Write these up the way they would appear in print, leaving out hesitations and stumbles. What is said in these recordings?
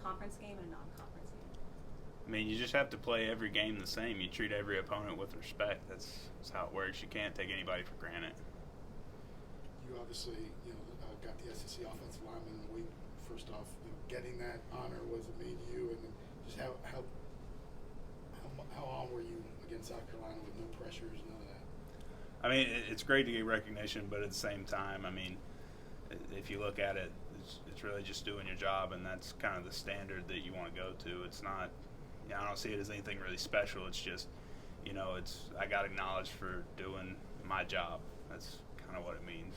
conference game and a non-conference game? I mean, you just have to play every game the same. You treat every opponent with respect. That's how it works. You can't take anybody for granted. You obviously, got the SEC offensive lineman in the week. First off, getting that honor, was it mean to you? And then just how on were you against South Carolina with no pressures, none of that? I mean, it's great to get recognition, but at the same time, I mean, if you look at it, it's really just doing your job, and that's kind of the standard that you want to go to. It's not, I don't see it as anything really special. It's just, I got acknowledged for doing my job. That's kind of what it means.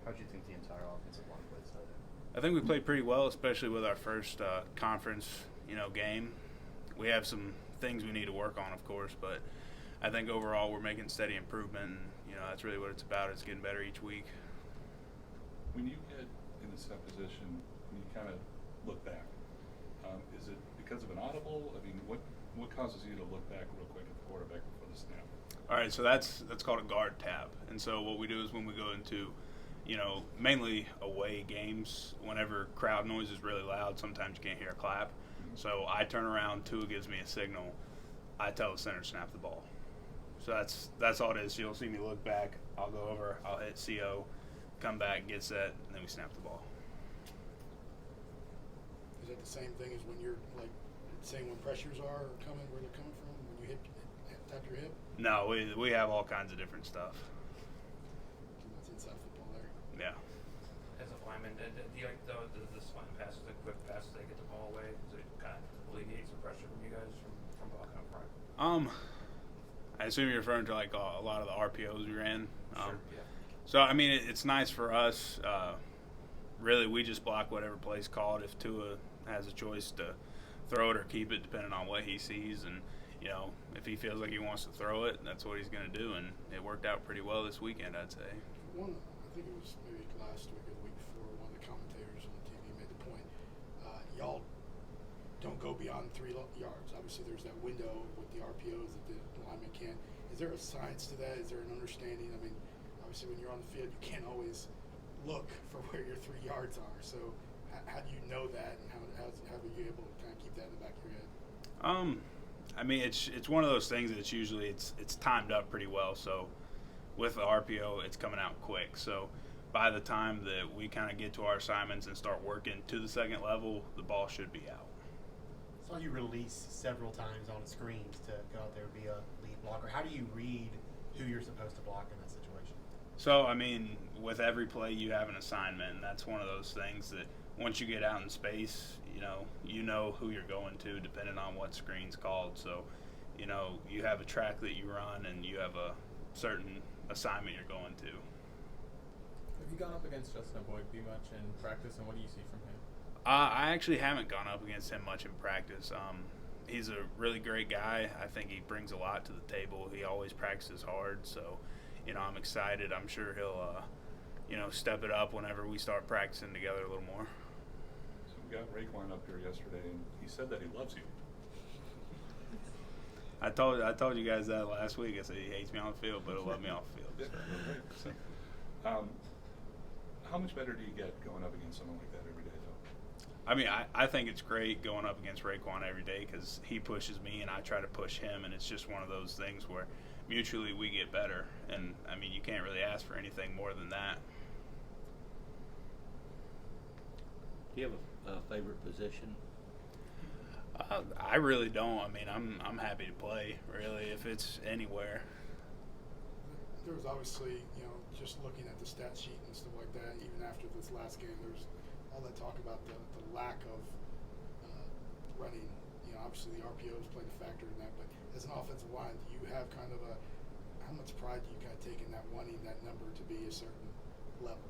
How do you think the entire offensive line plays that? I think we played pretty well, especially with our first conference, game. We have some things we need to work on, of course, but I think overall we're making steady improvement, and that's really what it's about. It's getting better each week. When you get in a set position, when you kind of look back, is it because of an audible? I mean, what causes you to look back real quick at the quarterback before the snap? All right, so that's called a guard tap, and so what we do is when we go into mainly away games, whenever crowd noise is really loud, sometimes you can't hear a clap. So I turn around, Tua gives me a signal, I tell the center to snap the ball. So that's all it is. You'll see me look back, I'll go over, I'll hit CO, come back, get set, and then we snap the ball. Is that the same thing as when you're saying when pressures are coming, where they're coming from, when you tap your hip? No, we have all kinds of different stuff. That's inside football there. Yeah. As a lineman, do you like the slant passes, the quick passes, they get the ball away? Does it kind of alleviate some pressure from you guys from blocking up front? I assume you're referring to a lot of the RPOs we ran. Sure, yeah. So I mean, it's nice for us. Really, we just block whatever play's called. If Tua has a choice to throw it or keep it, depending on what he sees, and if he feels like he wants to throw it, that's what he's going to do. And it worked out pretty well this weekend, I'd say. I think it was maybe last week or the week before, one of the commentators on TV made the point, y'all don't go beyond 3 yards. Obviously, there's that window with the RPOs that the lineman can't. Is there a science to that? Is there an understanding? I mean, obviously, when you're on the field, you can't always look for where your 3 yards are. So how do you know that, and how are you able to kind of keep that in the back of your head? I mean, it's one of those things that it's timed up pretty well. So with the RPO, it's coming out quick. So by the time that we kind of get to our assignments and start working to the second level, the ball should be out. Saw you release several times on screens to go out there and be a lead blocker. How do you read who you're supposed to block in that situation? So, I mean, with every play you have an assignment, and that's one of those things that once you get out in space, you know who you're going to depending on what screen's called. So, you have a track that you run and you have a certain assignment you're going to. Have you gone up against Justin Boydby much in practice, and what do you see from him? I actually haven't gone up against him much in practice. He's a really great guy. I think he brings a lot to the table. He always practices hard, so I'm excited. I'm sure he'll step it up whenever we start practicing together a little more. So we got Raekwon up here yesterday, and he said that he loves you. I told you guys that last week. I said he hates me on the field, but he'll love me off the field. So. How much better do you get going up against someone like that every day, though? I mean, I think it's great going up against Raekwon every day because he pushes me and I try to push him, and it's just one of those things where mutually we get better. And, I mean, you can't really ask for anything more than that. Do you have a favorite position? I really don't. I mean, I'm happy to play, really, if it's anywhere. There was obviously, just looking at the stat sheet and stuff like that, even after this last game, there was all that talk about the lack of running. Obviously the RPOs played a factor in that, but as an offensive line, do you have kind of how much pride do you kind of take in that wanting that number to be a certain level?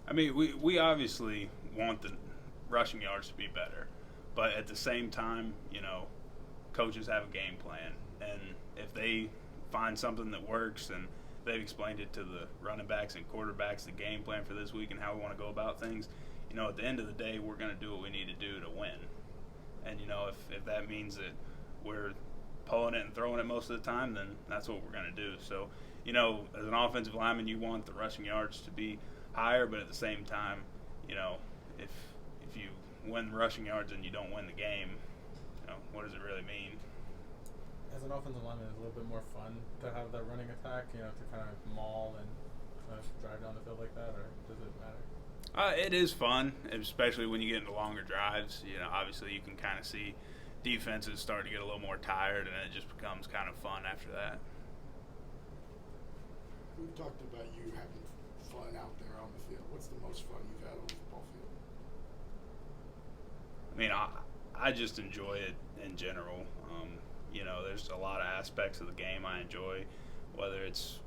I mean, we obviously want the rushing yards to be better, but at the same time, coaches have a game plan, and if they find something that works and they've explained it to the running backs and quarterbacks, the game plan for this week and how we want to go about things, at the end of the day, we're going to do what we need to do to win. And, if that means that we're pulling it and throwing it most of the time, then that's what we're going to do. So, as an offensive lineman, you want the rushing yards to be higher, but at the same time, if you win rushing yards and you don't win the game, what does it really mean? As an offensive lineman, it's a little bit more fun to have that running attack, to kind of maul and drive down the field like that, or does it matter? It is fun, especially when you get into longer drives. Obviously you can kind of see defenses start to get a little more tired, and it just becomes kind of fun after that. We've talked about you having fun out there on the field. What's the most fun you've had on the football field? I mean, I just enjoy it in general. There's a lot of aspects of the game I enjoy, whether it's,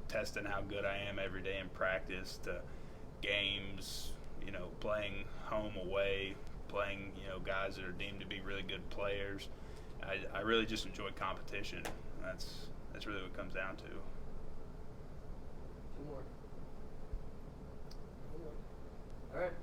testing how good I am every day in practice, to games, playing home, away, playing, guys that are deemed to be really good players. I really just enjoy competition. That's really what it comes down to. Two more. All right.